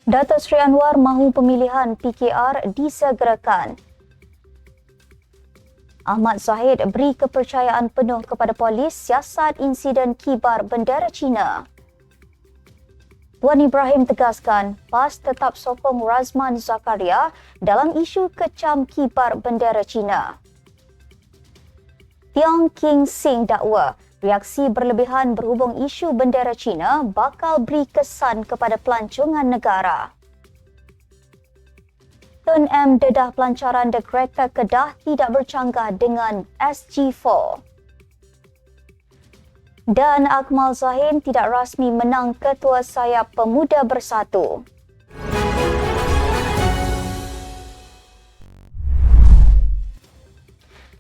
Datuk Seri Anwar mahu pemilihan PKR disegerakan. Ahmad Zahid beri kepercayaan penuh kepada polis siasat insiden kibar bendera Cina. Tuan Ibrahim tegaskan PAS tetap sokong Razman Zakaria dalam isu kecam kibar bendera Cina. Tiong King Sing dakwa reaksi berlebihan berhubung isu bendera Cina bakal beri kesan kepada pelancongan negara. Tun M dedah pelancaran The Kereta Kedah tidak bercanggah dengan SG4. Dan Akmal Zahin tidak rasmi menang Ketua Sayap Pemuda Bersatu.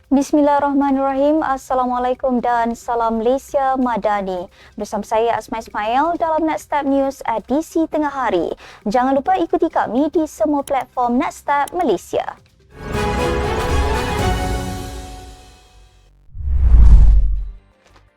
Bismillahirrahmanirrahim. Assalamualaikum dan salam Malaysia Madani. Bersama saya Asma Ismail dalam Nextstep News edisi tengah hari. Jangan lupa ikuti kami di semua platform Nextstep Malaysia.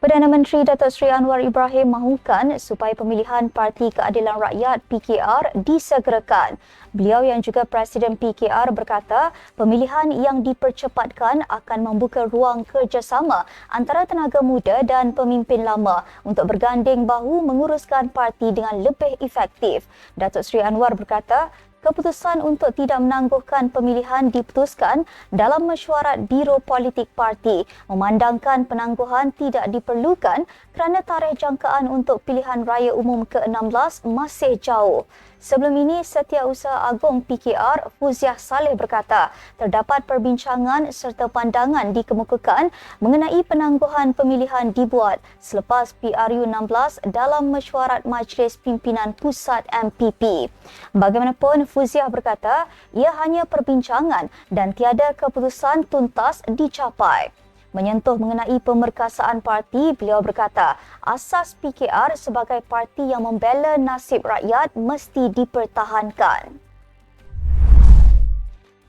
Perdana Menteri Datuk Seri Anwar Ibrahim mahukan supaya pemilihan Parti Keadilan Rakyat PKR disegerakan. Beliau yang juga Presiden PKR berkata pemilihan yang dipercepatkan akan membuka ruang kerjasama antara tenaga muda dan pemimpin lama untuk berganding bahu menguruskan parti dengan lebih efektif. Datuk Seri Anwar berkata keputusan untuk tidak menangguhkan pemilihan diputuskan dalam mesyuarat Biro Politik Parti memandangkan penangguhan tidak diperlukan kerana tarikh jangkaan untuk pilihan raya umum ke-16 masih jauh. Sebelum ini, Setiausaha Agung PKR Fuziah Saleh berkata terdapat perbincangan serta pandangan dikemukakan mengenai penangguhan pemilihan dibuat selepas PRU 16 dalam mesyuarat Majlis Pimpinan Pusat MPP. Bagaimanapun, Fuziah berkata ia hanya perbincangan dan tiada keputusan tuntas dicapai. Menyentuh mengenai pemerkasaan parti, beliau berkata asas PKR sebagai parti yang membela nasib rakyat mesti dipertahankan.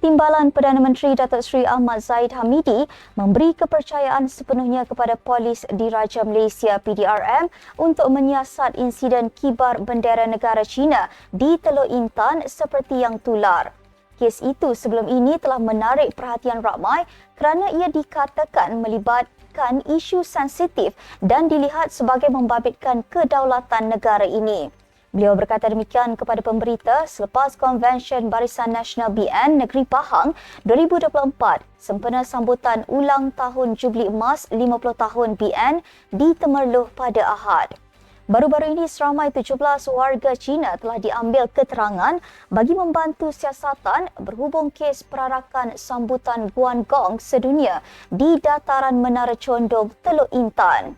Timbalan Perdana Menteri Datuk Seri Ahmad Zahid Hamidi memberi kepercayaan sepenuhnya kepada Polis Diraja Malaysia PDRM untuk menyiasat insiden kibar bendera negara China di Teluk Intan seperti yang tular. Kes itu sebelum ini telah menarik perhatian ramai kerana ia dikatakan melibatkan isu sensitif dan dilihat sebagai membabitkan kedaulatan negara ini. Beliau berkata demikian kepada pemberita selepas Konvensyen Barisan Nasional BN Negeri Pahang 2024 sempena sambutan ulang tahun Jubli Emas 50 tahun BN di Temerloh pada Ahad. Baru-baru ini seramai 17 warga Cina telah diambil keterangan bagi membantu siasatan berhubung kes perarakan sambutan Guangdong sedunia di dataran Menara Condong, Teluk Intan.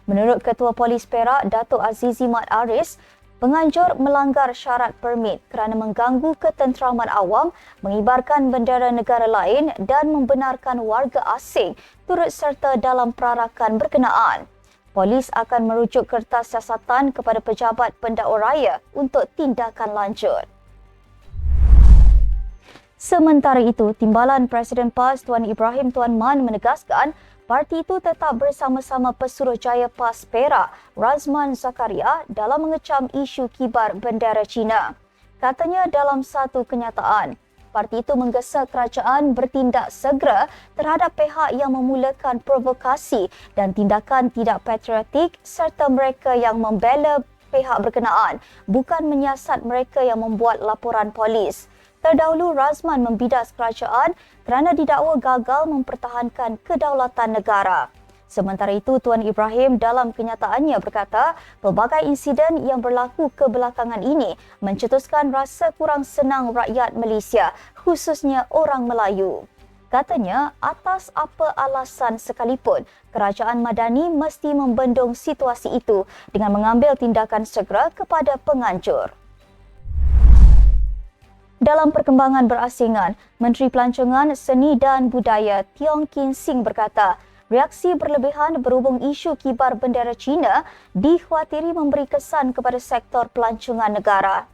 Menurut Ketua Polis Perak, Datuk Azizi Mat Aris, penganjur melanggar syarat permit kerana mengganggu ketenteraman awam, mengibarkan bendera negara lain dan membenarkan warga asing turut serta dalam perarakan berkenaan. Polis akan merujuk kertas siasatan kepada pejabat pendakwa raya untuk tindakan lanjut. Sementara itu, Timbalan Presiden PAS Tuan Ibrahim Tuan Man menegaskan parti itu tetap bersama-sama Pesuruhjaya PAS Perak Razman Zakaria dalam mengecam isu kibar bendera Cina. Katanya dalam satu kenyataan, parti itu menggesa kerajaan bertindak segera terhadap pihak yang memulakan provokasi dan tindakan tidak patriotik serta mereka yang membela pihak berkenaan, bukan menyiasat mereka yang membuat laporan polis. Terdahulu, Razman membidas kerajaan kerana didakwa gagal mempertahankan kedaulatan negara. Sementara itu, Tuan Ibrahim dalam kenyataannya berkata pelbagai insiden yang berlaku kebelakangan ini mencetuskan rasa kurang senang rakyat Malaysia, khususnya orang Melayu. Katanya, atas apa alasan sekalipun, kerajaan Madani mesti membendung situasi itu dengan mengambil tindakan segera kepada penganjur. Dalam perkembangan berasingan, Menteri Pelancongan, Seni dan Budaya Tiong Kin Sing berkata, reaksi berlebihan berhubung isu kibar bendera Cina dikhawatiri memberi kesan kepada sektor pelancongan negara.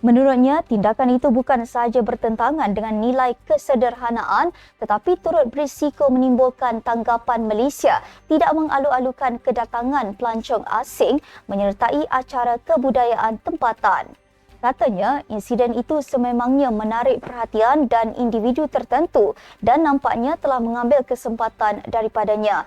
Menurutnya, tindakan itu bukan sahaja bertentangan dengan nilai kesederhanaan tetapi turut berisiko menimbulkan tanggapan Malaysia tidak mengalu-alukan kedatangan pelancong asing menyertai acara kebudayaan tempatan. Katanya, insiden itu sememangnya menarik perhatian dan individu tertentu dan nampaknya telah mengambil kesempatan daripadanya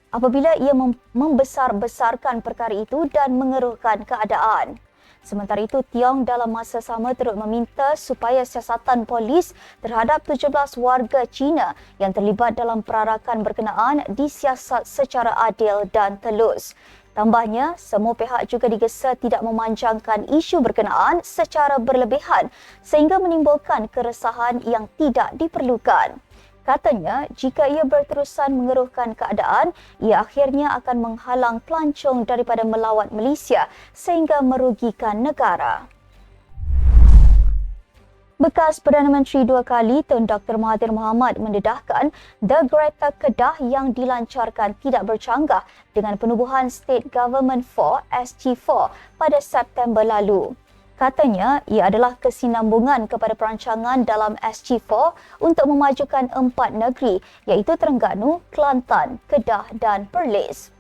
apabila ia membesar-besarkan perkara itu dan mengeruhkan keadaan. Sementara itu, Tiong dalam masa sama turut meminta supaya siasatan polis terhadap 17 warga Cina yang terlibat dalam perarakan berkenaan disiasat secara adil dan telus. Tambahnya, semua pihak juga digesa tidak memanjangkan isu berkenaan secara berlebihan sehingga menimbulkan keresahan yang tidak diperlukan. Katanya, jika ia berterusan mengeruhkan keadaan, ia akhirnya akan menghalang pelancong daripada melawat Malaysia sehingga merugikan negara. Bekas Perdana Menteri 2 kali Tun Dr. Mahathir Mohamad mendedahkan The Greta Kedah yang dilancarkan tidak bercanggah dengan penubuhan State Government 4 SG4 pada September lalu. Katanya, ia adalah kesinambungan kepada perancangan dalam SG4 untuk memajukan 4 negeri iaitu Terengganu, Kelantan, Kedah dan Perlis.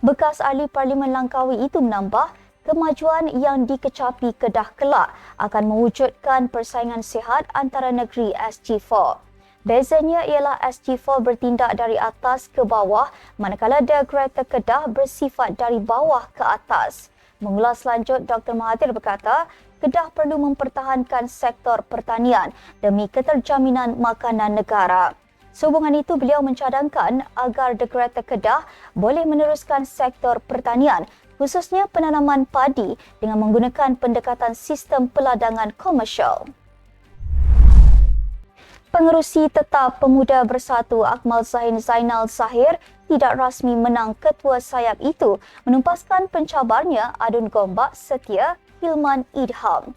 Bekas ahli Parlimen Langkawi itu menambah, kemajuan yang dikecapi Kedah kelak akan mewujudkan persaingan sihat antara negeri SG4. Bezanya ialah SG4 bertindak dari atas ke bawah manakala The Greta Kedah bersifat dari bawah ke atas. Mengulas lanjut, Dr. Mahathir berkata, Kedah perlu mempertahankan sektor pertanian demi keterjaminan makanan negara. Sehubungan itu, beliau mencadangkan agar The Greta Kedah boleh meneruskan sektor pertanian, khususnya penanaman padi dengan menggunakan pendekatan sistem peladangan komersial. Pengerusi Tetap Pemuda Bersatu Akmal Zahin Zainal Zahir tidak rasmi menang ketua sayap itu menumpaskan pencabarnya adun gombak setia Hilman Idham.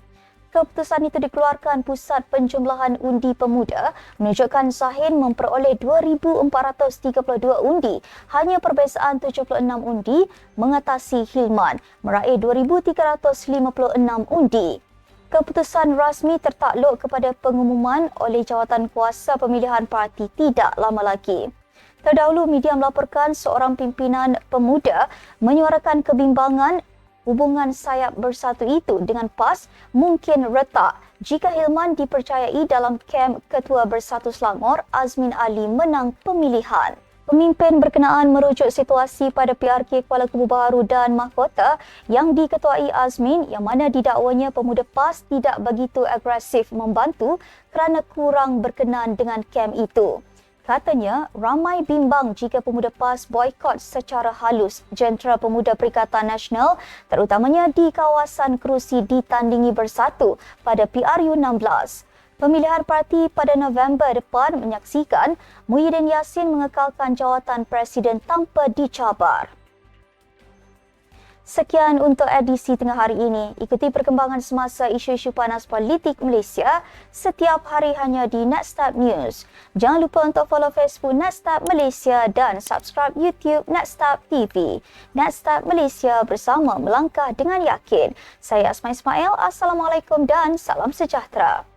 Keputusan itu dikeluarkan Pusat Penjumlahan Undi Pemuda menunjukkan Zahin memperoleh 2,432 undi, hanya perbezaan 76 undi mengatasi Hilman meraih 2,356 undi. Keputusan rasmi tertakluk kepada pengumuman oleh Jawatan Kuasa Pemilihan Parti tidak lama lagi. Terdahulu, media melaporkan seorang pimpinan pemuda menyuarakan kebimbangan hubungan sayap bersatu itu dengan PAS mungkin retak jika Hilman dipercayai dalam kem Ketua Bersatu Selangor Azmin Ali menang pemilihan. Pemimpin berkenaan merujuk situasi pada PRK Kuala Kubu Baharu dan Mahkota yang diketuai Azmin yang mana didakwanya pemuda PAS tidak begitu agresif membantu kerana kurang berkenan dengan kem itu. Katanya, ramai bimbang jika pemuda PAS boikot secara halus jentera pemuda Perikatan Nasional terutamanya di kawasan kerusi ditandingi bersatu pada PRU16. Pemilihan parti pada November depan menyaksikan Muhyiddin Yassin mengekalkan jawatan Presiden tanpa dicabar. Sekian untuk edisi tengah hari ini. Ikuti perkembangan semasa isu-isu panas politik Malaysia setiap hari hanya di Netstab News. Jangan lupa untuk follow Facebook Netstab Malaysia dan subscribe YouTube Netstab TV. Netstab Malaysia bersama melangkah dengan yakin. Saya Asma Ismail. Assalamualaikum dan salam sejahtera.